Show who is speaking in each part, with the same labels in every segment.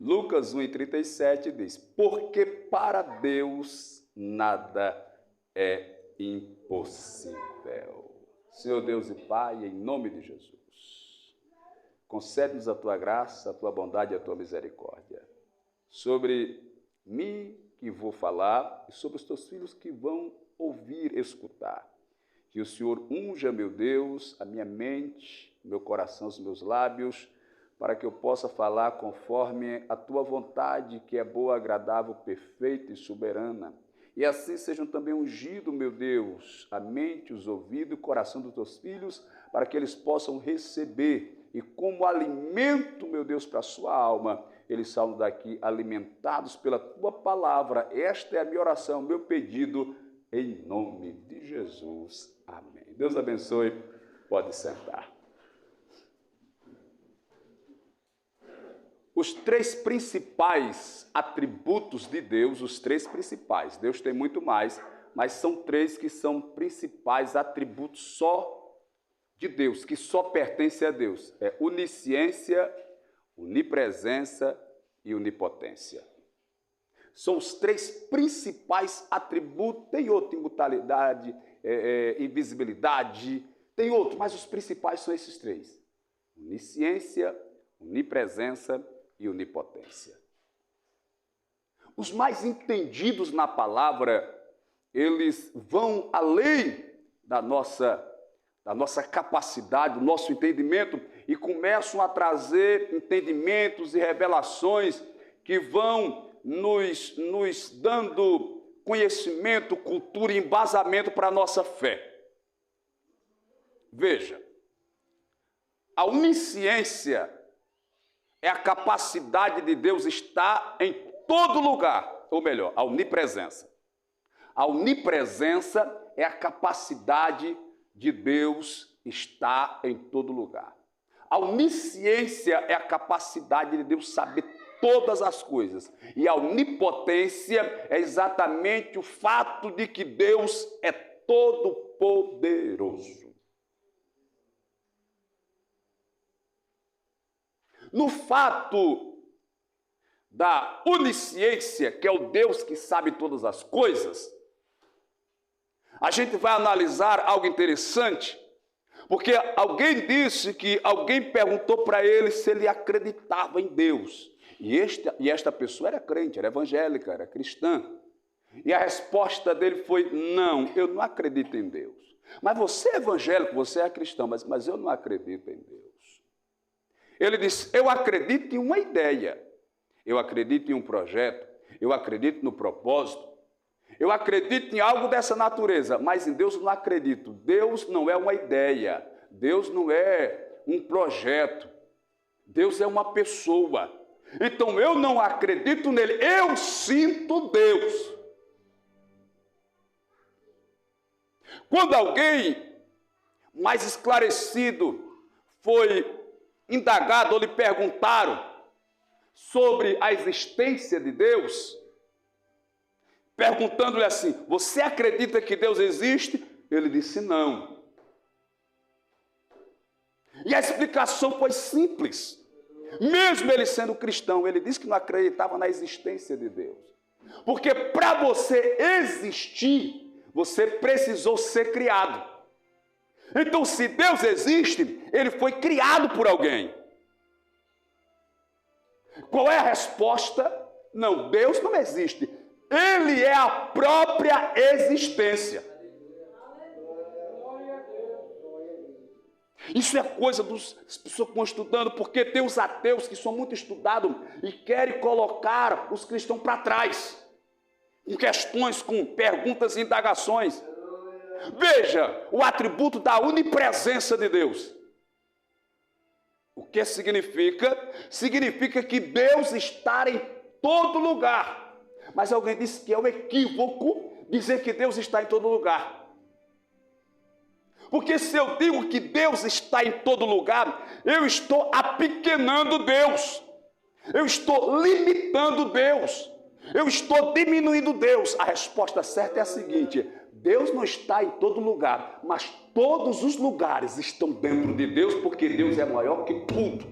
Speaker 1: Lucas 1:37 diz: porque para Deus nada é impossível. Senhor Deus e Pai, em nome de Jesus, concede-nos a tua graça, a tua bondade e a tua misericórdia sobre mim que vou falar e sobre os teus filhos que vão ouvir, escutar. Que o Senhor unja, meu Deus, a minha mente, meu coração, os meus lábios, para que eu possa falar conforme a tua vontade, que é boa, agradável, perfeita e soberana. E assim sejam também ungidos, meu Deus, a mente, os ouvidos e o coração dos teus filhos, para que eles possam receber. E como alimento, meu Deus, para a sua alma, eles saiam daqui alimentados pela tua palavra. Esta é a minha oração, meu pedido, em nome de Jesus. Amém. Deus abençoe. Pode sentar. Os três principais atributos de Deus, os três principais, Deus tem muito mais, mas são três que são principais atributos só de Deus, que só pertencem a Deus. É onisciência, onipresença e onipotência. São os três principais atributos, tem outro, imutabilidade, invisibilidade, tem outro, mas os principais são esses três. Onisciência, onipresença e onipotência. Os mais entendidos na palavra, eles vão além da nossa capacidade, do nosso entendimento, e começam a trazer entendimentos e revelações que vão nos dando conhecimento, cultura e embasamento para a nossa fé. Veja, a onisciência é a capacidade de Deus estar em todo lugar, ou melhor, a onipresença. A onipresença é a capacidade de Deus estar em todo lugar. A onisciência é a capacidade de Deus saber todas as coisas. E a onipotência é exatamente o fato de que Deus é todo-poderoso. No fato da onisciência, que é o Deus que sabe todas as coisas, a gente vai analisar algo interessante, porque alguém disse que alguém perguntou para ele se ele acreditava em Deus. E esta pessoa era crente, era evangélica, era cristã. E a resposta dele foi: não, eu não acredito em Deus. Mas você é evangélico, você é cristão, mas eu não acredito em Deus. Ele disse: eu acredito em uma ideia, eu acredito em um projeto, eu acredito no propósito, eu acredito em algo dessa natureza, mas em Deus eu não acredito. Deus não é uma ideia, Deus não é um projeto, Deus é uma pessoa. Então eu não acredito nele, eu sinto Deus. Quando alguém mais esclarecido foi indagado ou lhe perguntaram sobre a existência de Deus, perguntando-lhe assim: você acredita que Deus existe? Ele disse: não. E a explicação foi simples. Mesmo ele sendo cristão, ele disse que não acreditava na existência de Deus. Porque para você existir, você precisou ser criado. Então, se Deus existe, ele foi criado por alguém. Qual é a resposta? Não, Deus não existe. Ele é a própria existência. Isso é coisa das pessoas que estão estudando, porque tem os ateus que são muito estudados e querem colocar os cristãos para trás, com questões, com perguntas e indagações. Veja, o atributo da onipresença de Deus. O que significa? Significa que Deus está em todo lugar. Mas alguém disse que é um equívoco dizer que Deus está em todo lugar. Porque se eu digo que Deus está em todo lugar, eu estou apequenando Deus. Eu estou limitando Deus. Eu estou diminuindo Deus. A resposta certa é a seguinte: Deus não está em todo lugar, mas todos os lugares estão dentro de Deus, porque Deus é maior que tudo.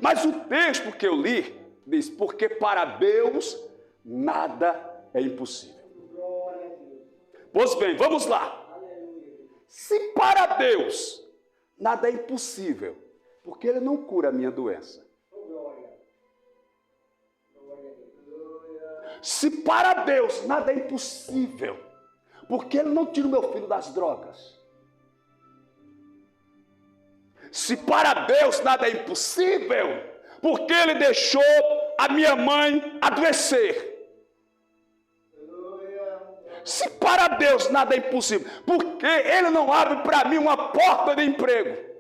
Speaker 1: Mas o texto que eu li diz, porque para Deus nada é impossível. Pois bem, vamos lá. Se para Deus nada é impossível, porque Ele não cura a minha doença. Se para Deus nada é impossível, porque Ele não tira o meu filho das drogas. Se para Deus nada é impossível, porque Ele deixou a minha mãe adoecer. Se para Deus nada é impossível, porque Ele não abre para mim uma porta de emprego.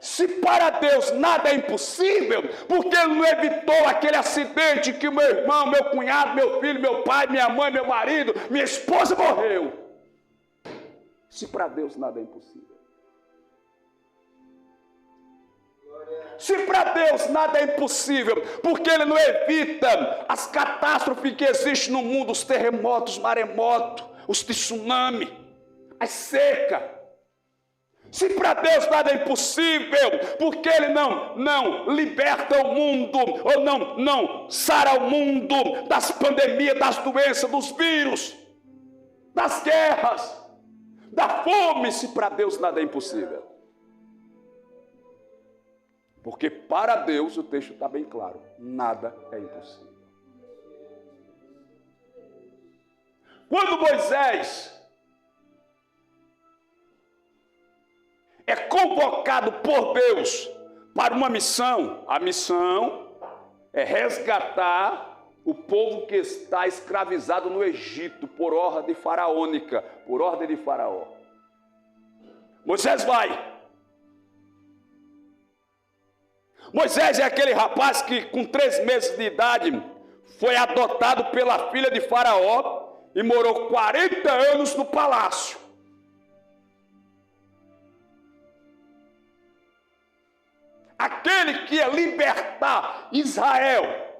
Speaker 1: Se para Deus nada é impossível, porque Ele não evitou aquele acidente que o meu irmão, meu cunhado, meu filho, meu pai, minha mãe, meu marido, minha esposa morreu. Se para Deus nada é impossível. Se para Deus nada é impossível, porque Ele não evita as catástrofes que existem no mundo, os terremotos, os maremotos, os tsunamis, as secas. Se para Deus nada é impossível, porque Ele não liberta o mundo, ou não sara o mundo das pandemias, das doenças, dos vírus, das guerras, da fome, se para Deus nada é impossível. Porque para Deus, o texto está bem claro, nada é impossível. Quando Moisés é convocado por Deus para uma missão, a missão é resgatar o povo que está escravizado no Egito por ordem faraônica, por ordem de Faraó. Moisés vai. Moisés é aquele rapaz que com 3 meses de idade foi adotado pela filha de Faraó e morou 40 anos no palácio. Aquele que ia libertar Israel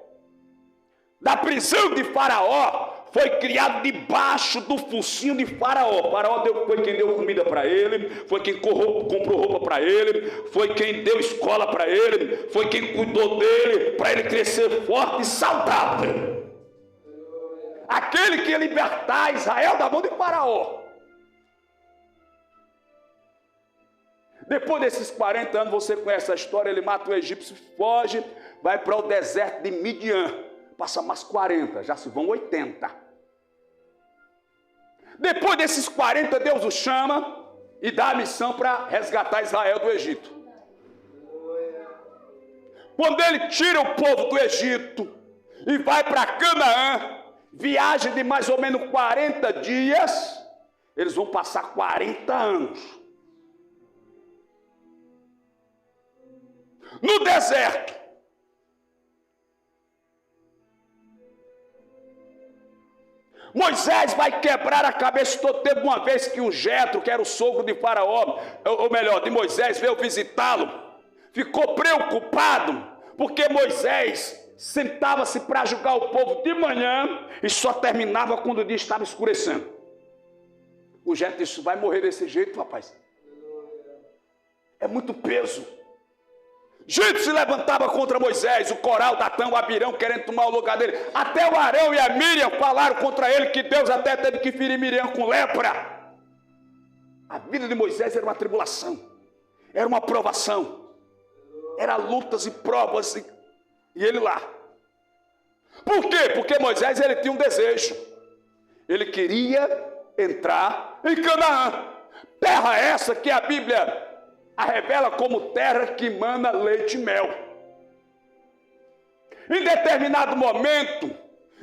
Speaker 1: da prisão de Faraó foi criado debaixo do focinho de Faraó. Faraó foi quem deu comida para ele, foi quem comprou roupa para ele, foi quem deu escola para ele, foi quem cuidou dele, para ele crescer forte e saudável. Aquele que ia libertar Israel da mão de Faraó. Depois desses 40 anos, você conhece a história, ele mata o egípcio, foge, vai para o deserto de Midian, passa mais 40, já se vão 80. Depois desses 40, Deus o chama e dá a missão para resgatar Israel do Egito. Quando ele tira o povo do Egito e vai para Canaã, viagem de mais ou menos 40 dias, eles vão passar 40 anos. No deserto. Moisés vai quebrar a cabeça todo. Teve uma vez que um Jetro, que era o sogro de Faraó, ou melhor, de Moisés, veio visitá-lo. Ficou preocupado, porque Moisés sentava-se para julgar o povo de manhã e só terminava quando o dia estava escurecendo. O Jetro disse, vai morrer desse jeito, rapaz. É muito peso. Gente se levantava contra Moisés, o Coral, Datã, o Abirão, querendo tomar o lugar dele. Até o Arão e a Miriam falaram contra ele que Deus até teve que ferir Miriam com lepra. A vida de Moisés era uma tribulação, era uma provação, era lutas e provas, e ele lá. Por quê? Porque Moisés ele tinha um desejo. Ele queria entrar em Canaã. Terra essa que a Bíblia a revela como terra que mana leite e mel. Em determinado momento,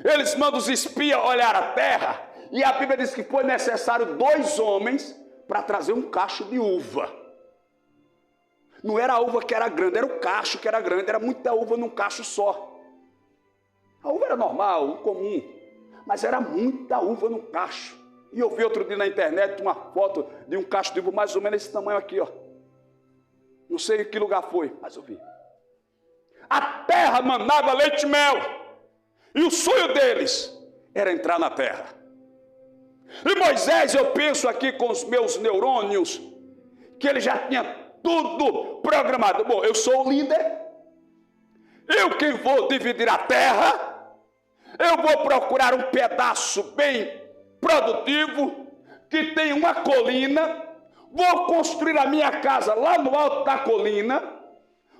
Speaker 1: eles mandam os espias olhar a terra, e a Bíblia diz que foi necessário 2 homens para trazer um cacho de uva. Não era a uva que era grande, era o cacho que era grande, era muita uva num cacho só. A uva era normal, comum, mas era muita uva num cacho. E eu vi outro dia na internet uma foto de um cacho de uva mais ou menos desse tamanho aqui, ó. Não sei em que lugar foi, mas eu vi. A terra manava leite e mel. E o sonho deles era entrar na terra. E Moisés, eu penso aqui com os meus neurônios, que ele já tinha tudo programado. Bom, eu sou o líder, eu quem vou dividir a terra, eu vou procurar um pedaço bem produtivo, que tem uma colina, vou construir a minha casa lá no alto da colina,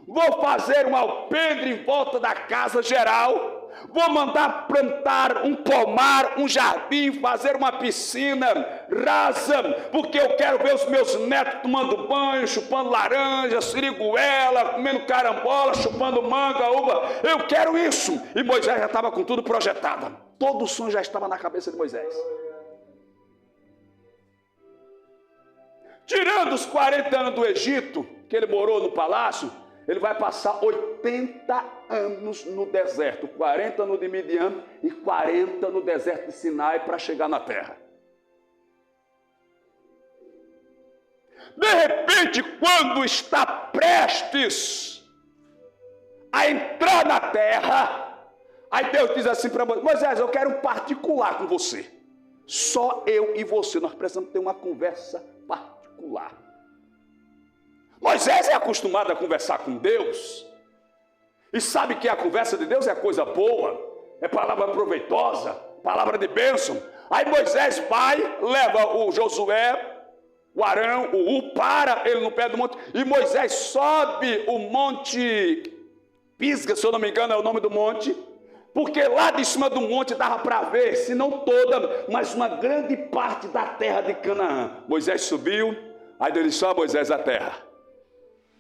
Speaker 1: vou fazer um alpendre em volta da casa geral, vou mandar plantar um pomar, um jardim, fazer uma piscina rasa, porque eu quero ver os meus netos tomando banho, chupando laranja, siriguela, comendo carambola, chupando manga, uva. Eu quero isso. E Moisés já estava com tudo projetado. Todo o sonho já estava na cabeça de Moisés. Tirando os 40 anos do Egito, que ele morou no palácio, ele vai passar 80 anos no deserto, 40 no de Midian e 40 no deserto de Sinai para chegar na terra. De repente, quando está prestes a entrar na terra, aí Deus diz assim para Moisés: Moisés, eu quero um particular com você. Só eu e você, nós precisamos ter uma conversa particular. Moisés é acostumado a conversar com Deus e sabe que a conversa de Deus é coisa boa, é palavra proveitosa, palavra de bênção. Aí Moisés vai, leva o Josué, o Arão, o U, para ele no pé do monte, e Moisés sobe o monte Pisga, se eu não me engano é o nome do monte, porque lá de cima do monte dava para ver, se não toda, mas uma grande parte da terra de Canaã. Moisés subiu, aí Deus disse: ó Moisés, a terra.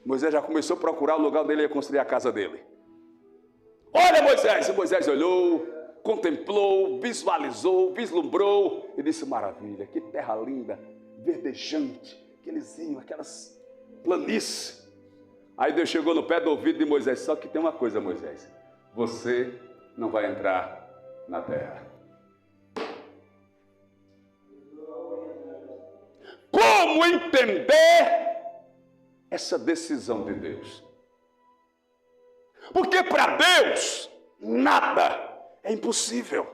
Speaker 1: Moisés já começou a procurar o lugar onde ele ia construir a casa dele. Olha Moisés, e Moisés olhou, contemplou, visualizou, vislumbrou e disse: maravilha, que terra linda, verdejante, aqueles rios, aquelas planícies. Aí Deus chegou no pé do ouvido de Moisés: só que tem uma coisa, Moisés, você não vai entrar na terra. Como entender essa decisão de Deus? Porque para Deus nada é impossível.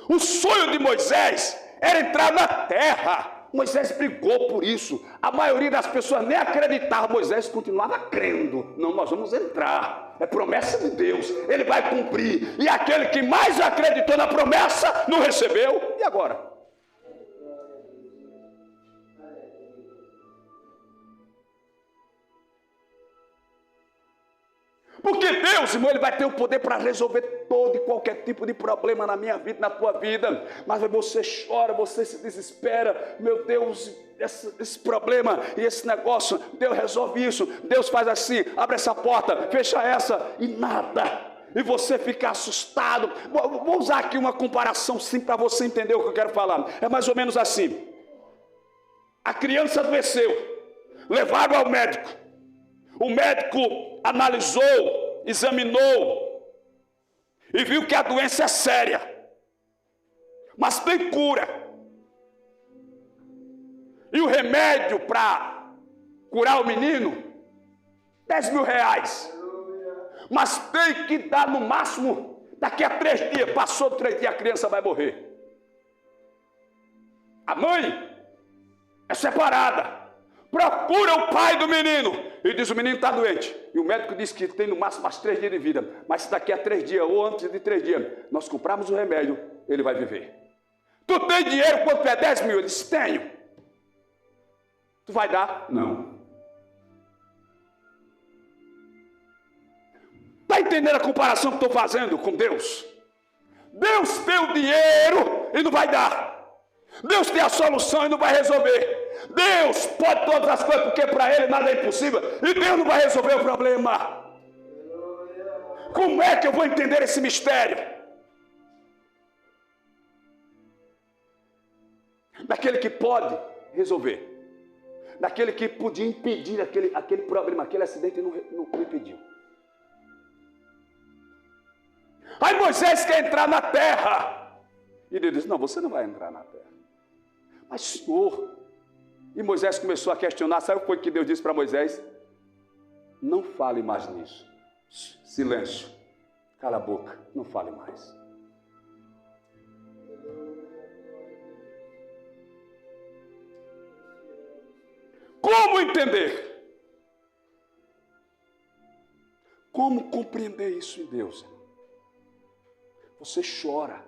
Speaker 1: O sonho de Moisés era entrar na terra. Moisés brigou por isso. A maioria das pessoas nem acreditava. Moisés continuava crendo. Não, nós vamos entrar. É promessa de Deus. Ele vai cumprir. E aquele que mais acreditou na promessa não recebeu. E agora? Porque Deus, irmão, Ele vai ter o poder para resolver todo e qualquer tipo de problema na minha vida, na tua vida. Mas você chora, você se desespera. Meu Deus, esse problema e esse negócio, Deus resolve isso. Deus faz assim, abre essa porta, fecha essa e nada. E você fica assustado. Vou usar aqui uma comparação simples para você entender o que eu quero falar. É mais ou menos assim. A criança adoeceu, levaram ao médico. O médico analisou, examinou e viu que a doença é séria, mas tem cura. E o remédio para curar o menino, 10 mil reais. Mas tem que dar no máximo, daqui a 3 dias, passou 3 dias, a criança vai morrer. A mãe é separada. Procura o pai do menino e diz: o menino está doente. E o médico diz que tem no máximo mais 3 dias de vida. Mas se daqui a 3 dias ou antes de 3 dias nós comprarmos o remédio, ele vai viver. Tu tem dinheiro quanto é 10 mil? Ele disse: tenho. Tu vai dar? Não. Está entendendo a comparação que estou fazendo com Deus? Deus tem o dinheiro e não vai dar. Deus tem a solução e não vai resolver. Deus pode todas as coisas, porque para Ele nada é impossível. E Deus não vai resolver o problema. Como é que eu vou entender esse mistério? Daquele que pode resolver. Daquele que podia impedir aquele problema, aquele acidente, e não impediu. Aí Moisés quer entrar na terra. E Deus disse: não, você não vai entrar na terra. Mas Senhor... E Moisés começou a questionar. Sabe o que foi que Deus disse para Moisés? Não fale mais nisso. Silêncio. Cala a boca. Não fale mais. Como entender? Como compreender isso em Deus? Você chora,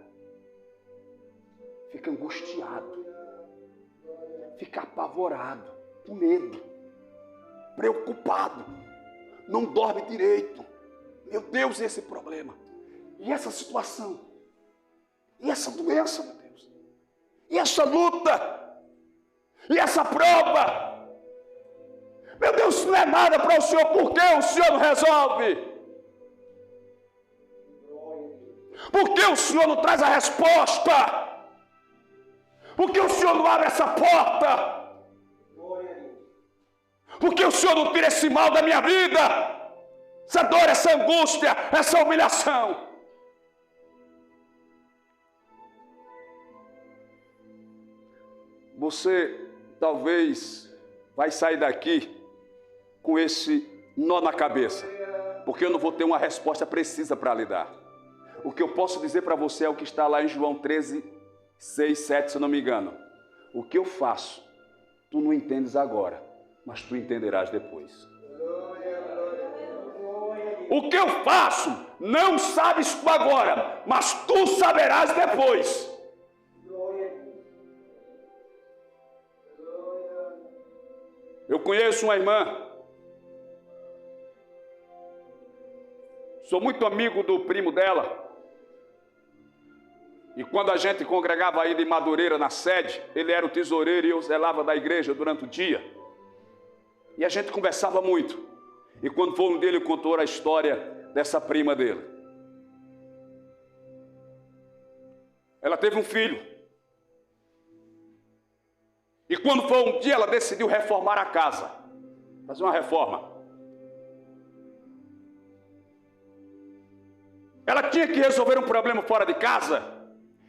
Speaker 1: fica angustiado, fica apavorado, com medo, preocupado, não dorme direito. Meu Deus, esse problema, e essa situação, e essa doença, meu Deus, e essa luta, e essa prova. Meu Deus, isso não é nada para o Senhor, por que o Senhor não resolve? Por que o Senhor não traz a resposta? Por que o Senhor não abre essa porta? Por que o Senhor não tira esse mal da minha vida? Essa dor, essa angústia, essa humilhação. Você talvez vai sair daqui com esse nó na cabeça, porque eu não vou ter uma resposta precisa para lhe dar. O que eu posso dizer para você é o que está lá em João 13, 6, 7, se eu não me engano. O que eu faço, tu não entendes agora, mas tu entenderás depois. O que eu faço, não sabes tu agora, mas tu saberás depois. Eu conheço uma irmã, sou muito amigo do primo dela, e quando a gente congregava ainda em Madureira, na sede, ele era o tesoureiro e eu zelava da igreja durante o dia, e a gente conversava muito, e quando foi um dele, contou a história dessa prima dele. Ela teve um filho, e quando foi um dia, ela decidiu reformar a casa, fazer uma reforma. Ela tinha que resolver um problema fora de casa,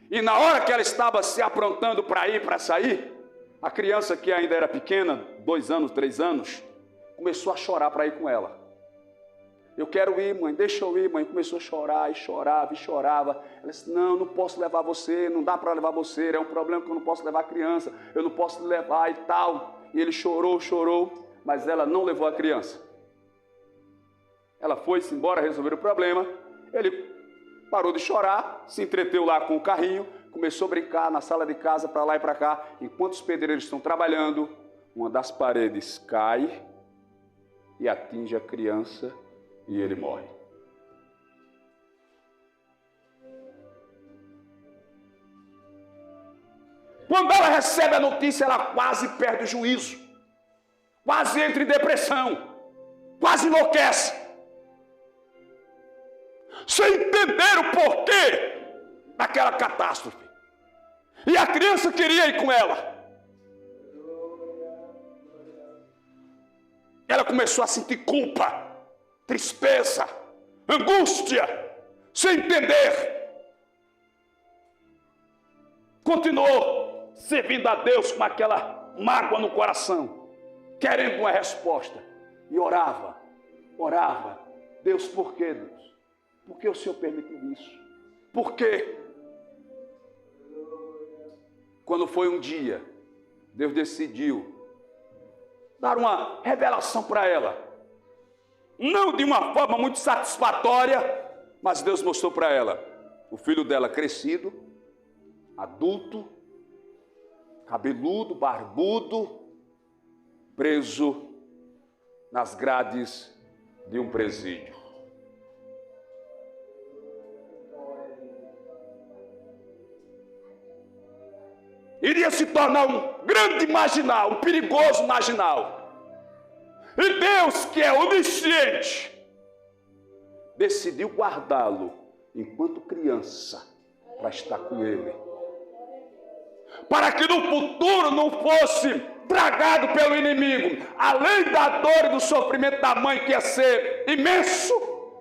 Speaker 1: e na hora que ela estava se aprontando para ir, para sair, a criança que ainda era pequena, 2 anos, 3 anos, começou a chorar para ir com ela. Eu quero ir, mãe, deixa eu ir, mãe. Começou a chorar, e chorava, e chorava. Ela disse, não posso levar você, não dá para levar você, é um problema que eu não posso levar a criança, eu não posso levar e tal. E ele chorou, mas ela não levou a criança. Ela foi-se embora resolver o problema, ele parou de chorar, se entreteu lá com o carrinho, começou a brincar na sala de casa, para lá e para cá. Enquanto os pedreiros estão trabalhando, uma das paredes cai e atinge a criança e ele morre. Quando ela recebe a notícia, ela quase perde o juízo, quase entra em depressão, quase enlouquece, sem entender o porquê daquela catástrofe. E a criança queria ir com ela. Ela começou a sentir culpa, tristeza, angústia, sem entender. Continuou servindo a Deus com aquela mágoa no coração, querendo uma resposta. E orava. Deus, por quê, Deus? Por que o Senhor permitiu isso? Por quê? Quando foi um dia, Deus decidiu dar uma revelação para ela. Não de uma forma muito satisfatória, mas Deus mostrou para ela o filho dela crescido, adulto, cabeludo, barbudo, preso nas grades de um presídio. Iria se tornar um grande marginal, um perigoso marginal. E Deus, que é onisciente, decidiu guardá-lo enquanto criança para estar com ele, para que no futuro não fosse tragado pelo inimigo. Além da dor e do sofrimento da mãe, que ia ser imenso,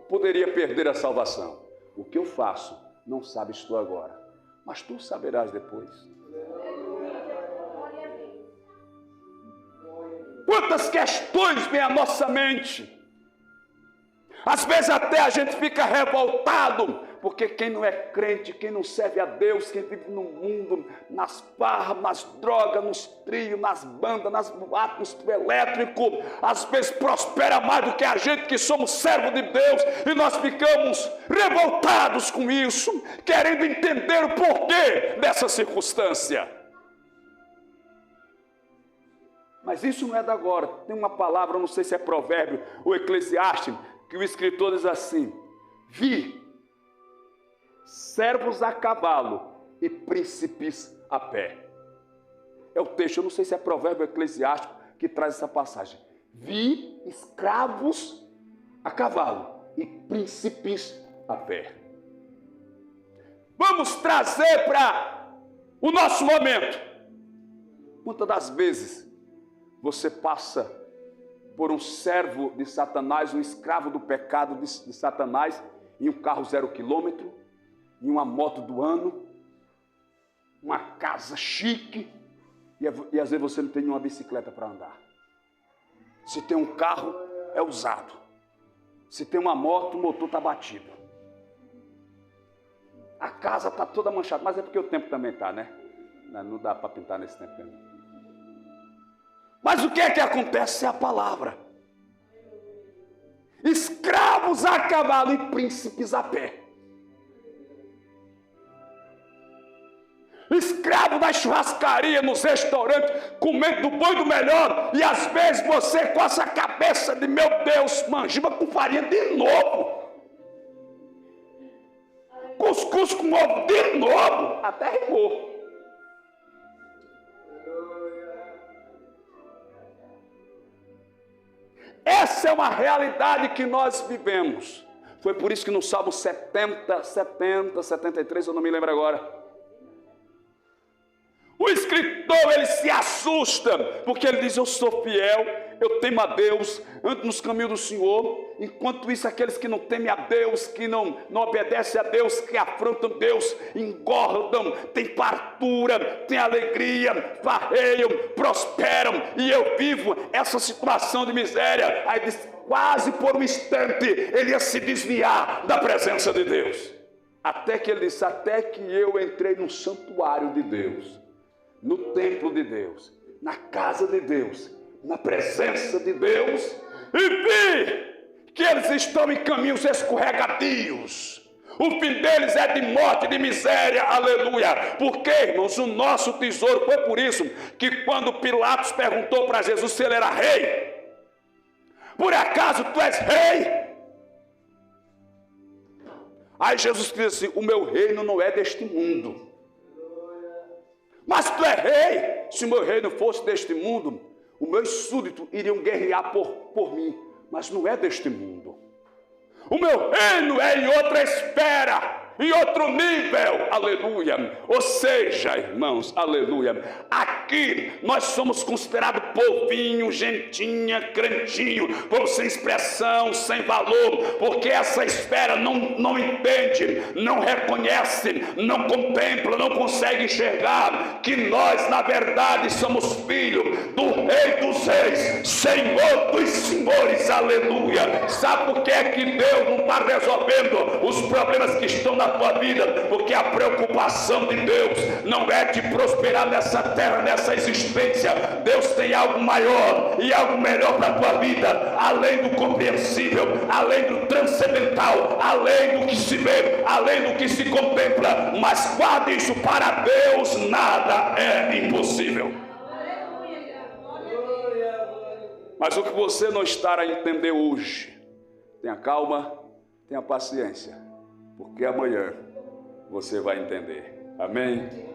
Speaker 1: poderia perder a salvação. O que eu faço, não sabes tu agora, mas tu saberás depois. Quantas questões vêm à nossa mente. Às vezes até a gente fica revoltado, porque quem não é crente, quem não serve a Deus, quem vive no mundo, nas farras, nas drogas, nos trios, nas bandas, nas boates, nos trios elétricos, às vezes prospera mais do que a gente que somos servos de Deus, e nós ficamos revoltados com isso, querendo entender o porquê dessa circunstância. Mas isso não é da agora. Tem uma palavra, não sei se é Provérbio ou Eclesiastes, que o escritor diz assim: vi servos a cavalo e príncipes a pé. É o texto, eu não sei se é Provérbio ou Eclesiastes que traz essa passagem. Vi escravos a cavalo e príncipes a pé. Vamos trazer para o nosso momento. Muitas das vezes você passa por um servo de Satanás, um escravo do pecado de Satanás, em um carro 0 quilômetro, em uma moto do ano, uma casa chique, e às vezes você não tem nenhuma bicicleta para andar. Se tem um carro, é usado. Se tem uma moto, o motor está batido. A casa está toda manchada, mas é porque o tempo também está, né? Não dá para pintar nesse tempo mesmo. Mas o que é que acontece? É a palavra. Escravos a cavalo e príncipes a pé. Escravo da churrascaria, nos restaurantes, comendo do bom e do melhor, e às vezes você com essa cabeça de meu Deus, manjiba com farinha de novo, cuscuz com ovo de novo, até rimou. Essa é uma realidade que nós vivemos. Foi por isso que no Salmo 73, eu não me lembro agora, o escritor, ele se assusta, porque ele diz: eu sou fiel, eu temo a Deus, ando nos caminhos do Senhor. Enquanto isso, aqueles que não temem a Deus, que não obedecem a Deus, que afrontam Deus, engordam, têm fartura, têm alegria, farreiam, prosperam, e eu vivo essa situação de miséria. Aí diz, quase por um instante, ele ia se desviar da presença de Deus. Até que ele disse: até que eu entrei no santuário de Deus, no templo de Deus, na casa de Deus, na presença de Deus, e vi que eles estão em caminhos escorregadios. O fim deles é de morte, de miséria, aleluia. Porque, irmãos, o nosso tesouro, foi por isso que quando Pilatos perguntou para Jesus se ele era rei, por acaso tu és rei? Aí Jesus disse assim: o meu reino não é deste mundo. Mas tu é rei. Se o meu reino fosse deste mundo, os meus súditos iriam guerrear por mim, mas não é deste mundo. O meu reino é em outra esfera, em outro nível, aleluia. Ou seja, irmãos, aleluia, aqui nós somos considerados povinho, gentinha, crentinho, povo sem expressão, sem valor, porque essa esfera não entende, não reconhece, não contempla, não consegue enxergar que nós, na verdade, somos filhos do Rei dos Reis, Senhor dos Senhores, aleluia. Sabe por que é que Deus não está resolvendo os problemas que estão na tua vida? Porque a preocupação de Deus não é de prosperar nessa terra, nessa existência. Deus tem algo maior e algo melhor para a tua vida, além do compreensível, além do transcendental, além do que se vê, além do que se contempla. Mas guarde isso: para Deus nada é impossível. Mas o que você não está a entender hoje, tenha calma, tenha paciência, porque amanhã você vai entender. Amém?